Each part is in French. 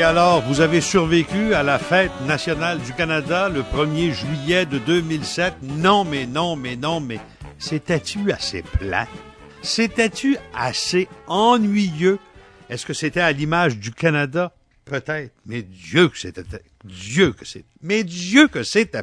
Et alors, vous avez survécu à la fête nationale du Canada le 1er juillet de 2007? Non, mais c'était-tu assez plat? C'était-tu assez ennuyeux? Est-ce que c'était à l'image du Canada? Peut-être, mais Dieu que c'était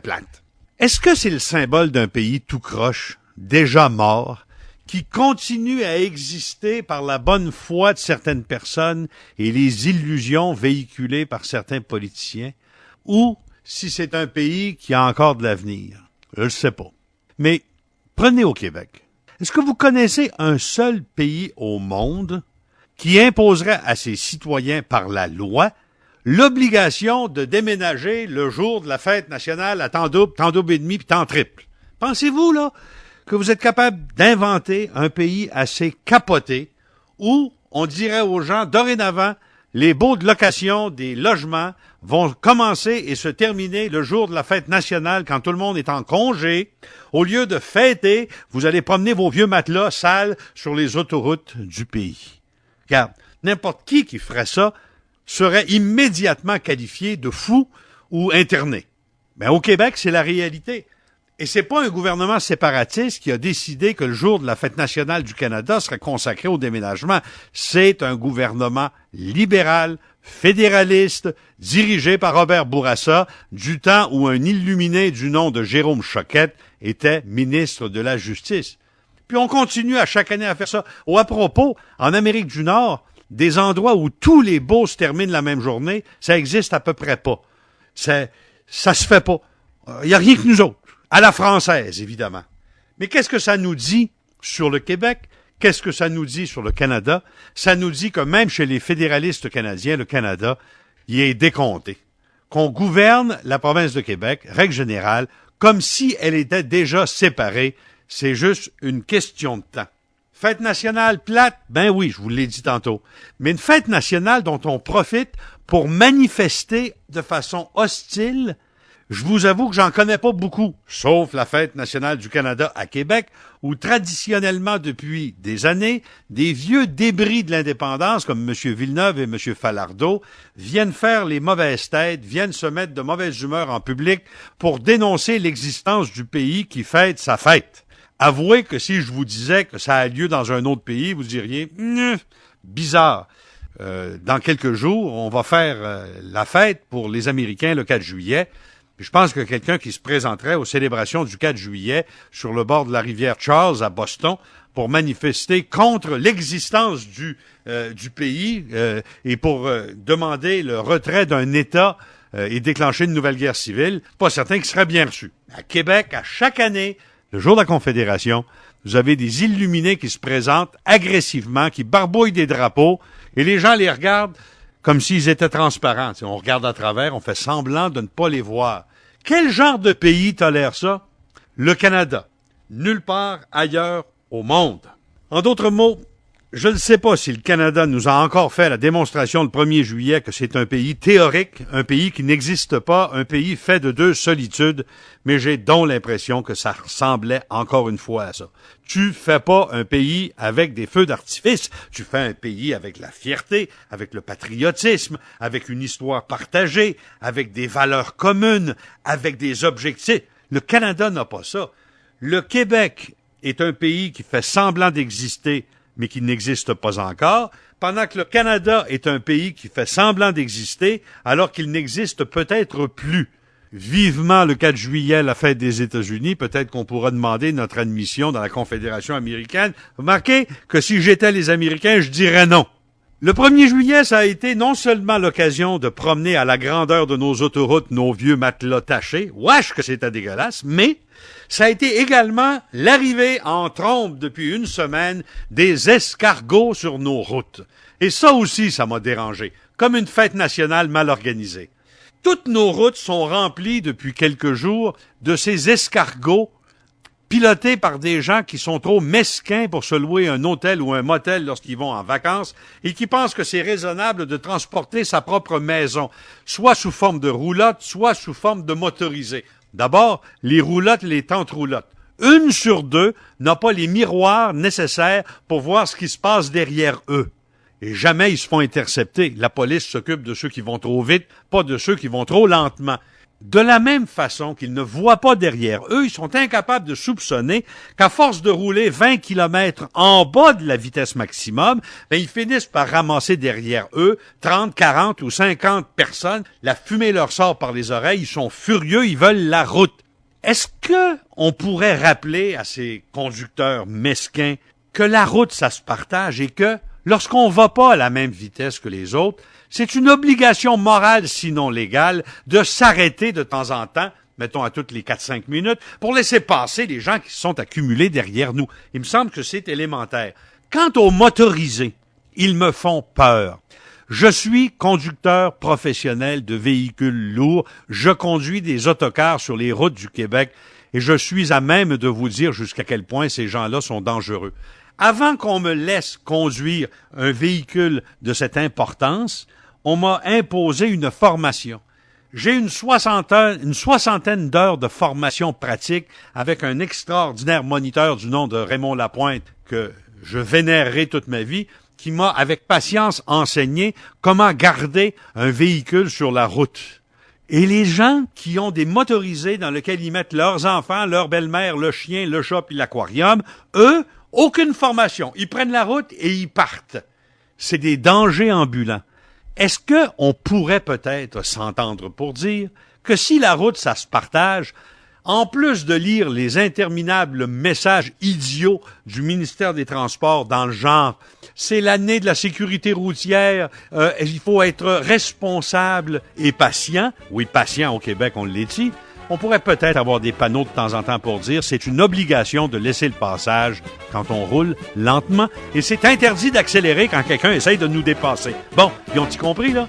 plate. Est-ce que c'est le symbole d'un pays tout croche, déjà mort, qui continue à exister par la bonne foi de certaines personnes et les illusions véhiculées par certains politiciens, ou si c'est un pays qui a encore de l'avenir? Je ne sais pas. Mais prenez au Québec. Est-ce que vous connaissez un seul pays au monde qui imposerait à ses citoyens par la loi l'obligation de déménager le jour de la fête nationale à temps double et demi, puis temps triple? Pensez-vous, là, que vous êtes capable d'inventer un pays assez capoté où on dirait aux gens, dorénavant, les baux de location des logements vont commencer et se terminer le jour de la fête nationale quand tout le monde est en congé. Au lieu de fêter, vous allez promener vos vieux matelas sales sur les autoroutes du pays. Regarde, n'importe qui ferait ça serait immédiatement qualifié de fou ou interné. Mais au Québec, c'est la réalité. Et c'est pas un gouvernement séparatiste qui a décidé que le jour de la fête nationale du Canada serait consacré au déménagement. C'est un gouvernement libéral, fédéraliste, dirigé par Robert Bourassa, du temps où un illuminé du nom de Jérôme Choquette était ministre de la Justice. Puis on continue à chaque année à faire ça. À propos, en Amérique du Nord, des endroits où tous les baux se terminent la même journée, ça existe à peu près pas. Ça se fait pas. Il y a rien que nous autres. À la française, évidemment. Mais qu'est-ce que ça nous dit sur le Québec? Qu'est-ce que ça nous dit sur le Canada? Ça nous dit que même chez les fédéralistes canadiens, le Canada, il est décompté. Qu'on gouverne la province de Québec, règle générale, comme si elle était déjà séparée. C'est juste une question de temps. Fête nationale plate? Ben oui, je vous l'ai dit tantôt. Mais une fête nationale dont on profite pour manifester de façon hostile. Je vous avoue que j'en connais pas beaucoup, sauf la Fête nationale du Canada à Québec, où traditionnellement depuis des années, des vieux débris de l'indépendance comme M. Villeneuve et M. Falardeau viennent faire les mauvaises têtes, viennent se mettre de mauvaise humeur en public pour dénoncer l'existence du pays qui fête sa fête. Avouez que si je vous disais que ça a lieu dans un autre pays, vous diriez « bizarre ». Dans quelques jours, on va faire la fête pour les Américains le 4 juillet. Puis je pense que quelqu'un qui se présenterait aux célébrations du 4 juillet sur le bord de la rivière Charles à Boston pour manifester contre l'existence du pays et pour demander le retrait d'un État et déclencher une nouvelle guerre civile, pas certain qu'il serait bien reçu. À Québec, à chaque année, le jour de la Confédération, vous avez des illuminés qui se présentent agressivement, qui barbouillent des drapeaux, et les gens les regardent comme s'ils étaient transparents. On regarde à travers, on fait semblant de ne pas les voir. Quel genre de pays tolère ça? Le Canada. Nulle part ailleurs au monde. En d'autres mots, je ne sais pas si le Canada nous a encore fait la démonstration le 1er juillet que c'est un pays théorique, un pays qui n'existe pas, un pays fait de deux solitudes, mais j'ai donc l'impression que ça ressemblait encore une fois à ça. Tu fais pas un pays avec des feux d'artifice, tu fais un pays avec la fierté, avec le patriotisme, avec une histoire partagée, avec des valeurs communes, avec des objectifs. Le Canada n'a pas ça. Le Québec est un pays qui fait semblant d'exister, mais qui n'existe pas encore, pendant que le Canada est un pays qui fait semblant d'exister, alors qu'il n'existe peut-être plus. Vivement le 4 juillet, la fête des États-Unis, peut-être qu'on pourra demander notre admission dans la Confédération américaine. Remarquez que si j'étais les Américains, je dirais non. Le 1er juillet, ça a été non seulement l'occasion de promener à la grandeur de nos autoroutes nos vieux matelas tachés, wesh que c'était dégueulasse, mais ça a été également l'arrivée en trombe depuis une semaine des escargots sur nos routes. Et ça aussi, ça m'a dérangé, comme une fête nationale mal organisée. Toutes nos routes sont remplies depuis quelques jours de ces escargots pilotés par des gens qui sont trop mesquins pour se louer un hôtel ou un motel lorsqu'ils vont en vacances et qui pensent que c'est raisonnable de transporter sa propre maison, soit sous forme de roulotte, soit sous forme de motorisé. D'abord, les roulottes, les tentes roulottes. 1 sur 2 n'a pas les miroirs nécessaires pour voir ce qui se passe derrière eux. Et jamais ils se font intercepter. La police s'occupe de ceux qui vont trop vite, pas de ceux qui vont trop lentement. De la même façon qu'ils ne voient pas derrière eux, ils sont incapables de soupçonner qu'à force de rouler 20 km en bas de la vitesse maximum, ils finissent par ramasser derrière eux 30, 40 ou 50 personnes. La fumée leur sort par les oreilles, ils sont furieux, ils veulent la route. Est-ce que on pourrait rappeler à ces conducteurs mesquins que la route, ça se partage et que lorsqu'on va pas à la même vitesse que les autres, c'est une obligation morale, sinon légale, de s'arrêter de temps en temps, mettons à toutes les 4-5 minutes, pour laisser passer les gens qui se sont accumulés derrière nous. Il me semble que c'est élémentaire. Quant aux motorisés, ils me font peur. Je suis conducteur professionnel de véhicules lourds. Je conduis des autocars sur les routes du Québec et je suis à même de vous dire jusqu'à quel point ces gens-là sont dangereux. Avant qu'on me laisse conduire un véhicule de cette importance, on m'a imposé une formation. J'ai une soixantaine d'heures de formation pratique avec un extraordinaire moniteur du nom de Raymond Lapointe que je vénérerai toute ma vie, qui m'a avec patience enseigné comment garder un véhicule sur la route. Et les gens qui ont des motorisés dans lesquels ils mettent leurs enfants, leur belle-mère, le chien, le chat puis l'aquarium, eux, aucune formation. Ils prennent la route et ils partent. C'est des dangers ambulants. Est-ce qu'on pourrait peut-être s'entendre pour dire que si la route, ça se partage, en plus de lire les interminables messages idiots du ministère des Transports dans le genre « c'est l'année de la sécurité routière, il faut être responsable et patient », oui, patient au Québec, on le dit, on pourrait peut-être avoir des panneaux de temps en temps pour dire « c'est une obligation de laisser le passage quand on roule lentement et c'est interdit d'accélérer quand quelqu'un essaye de nous dépasser ». Bon, ils ont-ils compris, là?